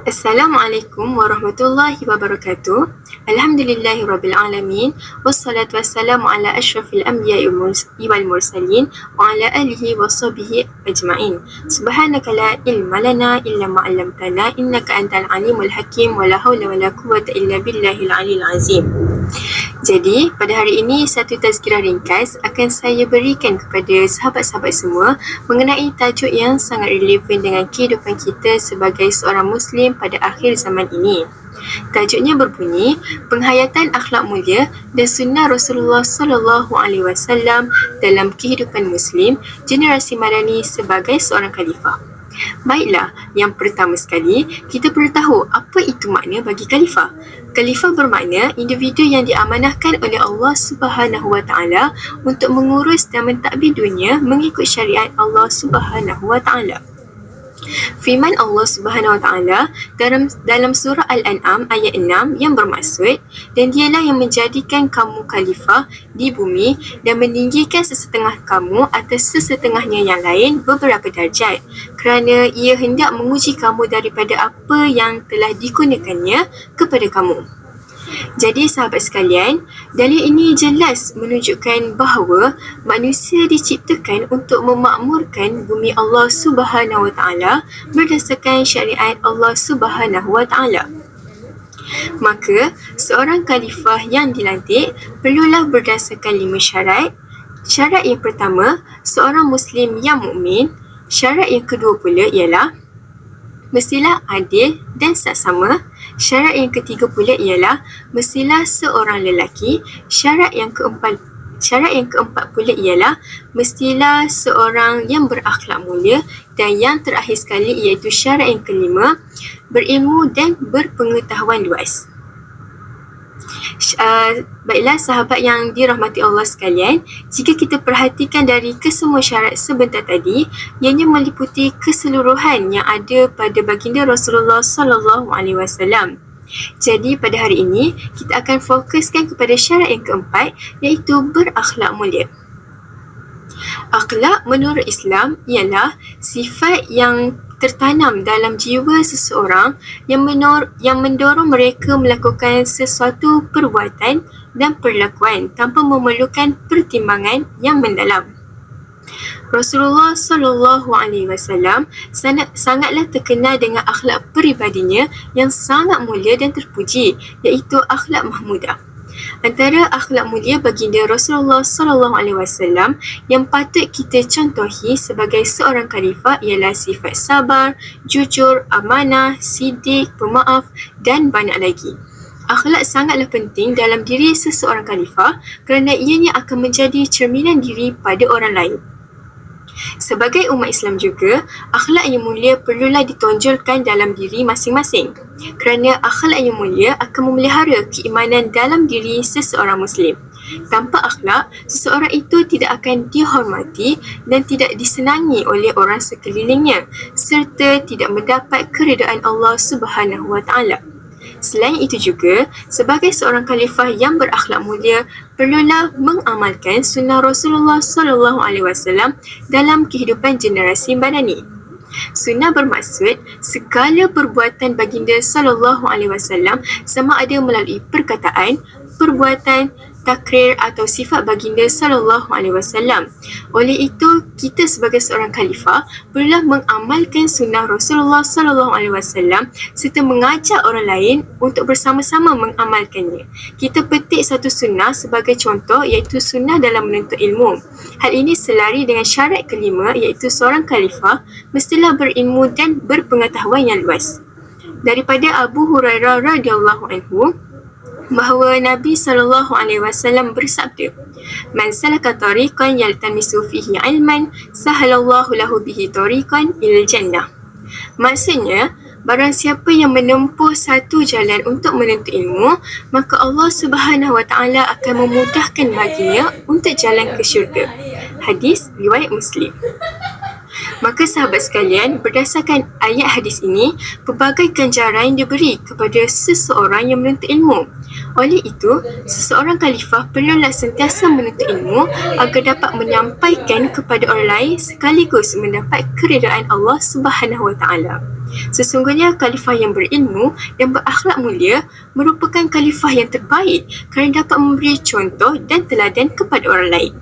Assalamualaikum warahmatullahi wabarakatuh. Alhamdulillahirrabbilalamin. Wassalatu wassalamu ala ashrafil anbiya'i wal mursalin wa ala alihi wa sahbihi ajma'in. Subhanaka la ilma lana illa ma 'allamtana innaka antal alimul hakim wa la haula wa la quwwata illa billahil aliyil azim. Jadi, pada hari ini satu tazkirah ringkas akan saya berikan kepada sahabat-sahabat semua mengenai tajuk yang sangat relevan dengan kehidupan kita sebagai seorang Muslim pada akhir zaman ini. Tajuknya berbunyi, penghayatan akhlak mulia dan sunnah Rasulullah SAW dalam kehidupan Muslim generasi Madani sebagai seorang khalifah. Baiklah, yang pertama sekali, kita perlu tahu apa itu makna bagi khalifah. Khalifah bermakna individu yang diamanahkan oleh Allah Subhanahu Wa Taala untuk mengurus dan mentadbir dunia mengikut syariat Allah Subhanahu Wa Taala. Firman Allah Subhanahu Wa Taala dalam surah Al-An'am ayat 6 yang bermaksud, dan dialah yang menjadikan kamu khalifah di bumi dan meninggikan sesetengah kamu atas sesetengahnya yang lain beberapa darjat, kerana ia hendak menguji kamu daripada apa yang telah dikurniakannya kepada kamu. Jadi sahabat sekalian, dalil ini jelas menunjukkan bahawa manusia diciptakan untuk memakmurkan bumi Allah Subhanahu Wa Taala berdasarkan syariat Allah Subhanahu Wa Taala. Maka, seorang khalifah yang dilantik perlulah berdasarkan 5 syarat. Syarat yang pertama, seorang Muslim yang mukmin. Syarat yang kedua pula ialah mestilah adil dan saksama. Syarat yang ketiga pula ialah mestilah seorang lelaki. Syarat yang keempat pula ialah mestilah seorang yang berakhlak mulia, dan yang terakhir sekali iaitu syarat yang kelima, berilmu dan berpengetahuan luas. Baiklah sahabat yang dirahmati Allah sekalian, jika kita perhatikan dari kesemua syarat sebentar tadi, ianya meliputi keseluruhan yang ada pada baginda Rasulullah SAW. Jadi pada hari ini kita akan fokuskan kepada syarat yang keempat, iaitu berakhlak mulia. Akhlak menurut Islam ialah sifat yang tertanam dalam jiwa seseorang yang mendorong mereka melakukan sesuatu perbuatan dan perlakuan tanpa memerlukan pertimbangan yang mendalam. Rasulullah SAW sangatlah terkenal dengan akhlak peribadinya yang sangat mulia dan terpuji, iaitu akhlak mahmudah. Antara akhlak mulia baginda Rasulullah SAW yang patut kita contohi sebagai seorang khalifah ialah sifat sabar, jujur, amanah, sidik, pemaaf dan banyak lagi. Akhlak sangatlah penting dalam diri seseorang khalifah kerana ianya akan menjadi cerminan diri pada orang lain. Sebagai umat Islam juga, akhlak yang mulia perlulah ditonjolkan dalam diri masing-masing, kerana akhlak yang mulia akan memelihara keimanan dalam diri seseorang Muslim. Tanpa akhlak, seseorang itu tidak akan dihormati dan tidak disenangi oleh orang sekelilingnya, serta tidak mendapat keredaan Allah Subhanahu Wa Taala. Selain itu juga, sebagai seorang khalifah yang berakhlak mulia, perlulah mengamalkan sunnah Rasulullah SAW dalam kehidupan generasi Madani. Sunnah bermaksud segala perbuatan baginda SAW sama ada melalui perkataan, perbuatan, takrir atau sifat baginda SAW. Oleh itu, kita sebagai seorang khalifah perlulah mengamalkan sunnah Rasulullah SAW serta mengajak orang lain untuk bersama-sama mengamalkannya. Kita petik satu sunnah sebagai contoh, iaitu sunnah dalam menuntut ilmu. Hal ini selari dengan syarat kelima, iaitu seorang khalifah mestilah berilmu dan berpengetahuan yang luas. Daripada Abu Hurairah radhiyallahu anhu bahawa Nabi SAW bersabda, "Man salaka tariqan yaltamisu fihi ilman, sahalallahu lahu bihi tariqan ilal jannah." Maksudnya, barang siapa yang menempuh satu jalan untuk menuntut ilmu, maka Allah Subhanahu Wa Taala akan memudahkan baginya untuk jalan ke syurga. Hadis riwayat Muslim. Maka sahabat sekalian, berdasarkan ayat hadis ini, pelbagai ganjaran diberi kepada seseorang yang menuntut ilmu. Oleh itu, seseorang khalifah perlulah sentiasa menuntut ilmu agar dapat menyampaikan kepada orang lain sekaligus mendapat keredaan Allah Subhanahu Wa Taala. Sesungguhnya khalifah yang berilmu dan berakhlak mulia merupakan khalifah yang terbaik kerana dapat memberi contoh dan teladan kepada orang lain.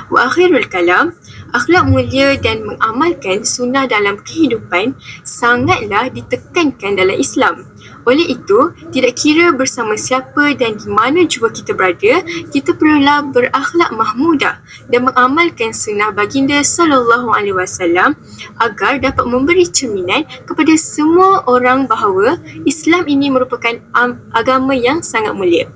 Wa akhirul kalam, akhlak mulia dan mengamalkan sunnah dalam kehidupan sangatlah ditekankan dalam Islam. Oleh itu, tidak kira bersama siapa dan di mana jua kita berada, kita perlulah berakhlak mahmudah dan mengamalkan sunnah baginda sallallahu alaihi wasallam agar dapat memberi cerminan kepada semua orang bahawa Islam ini merupakan agama yang sangat mulia.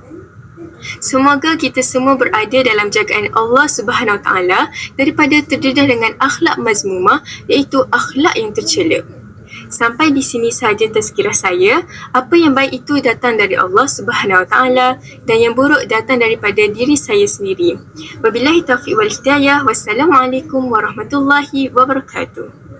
Semoga kita semua berada dalam jagaan Allah Subhanahu Wa Taala daripada terdedah dengan akhlak mazmumah, iaitu akhlak yang tercela. Sampai di sini sahaja tazkirah saya. Apa yang baik itu datang dari Allah Subhanahu Wa Taala dan yang buruk datang daripada diri saya sendiri. Wabillahi taufiq wal hidayah. Wassalamualaikum warahmatullahi wabarakatuh.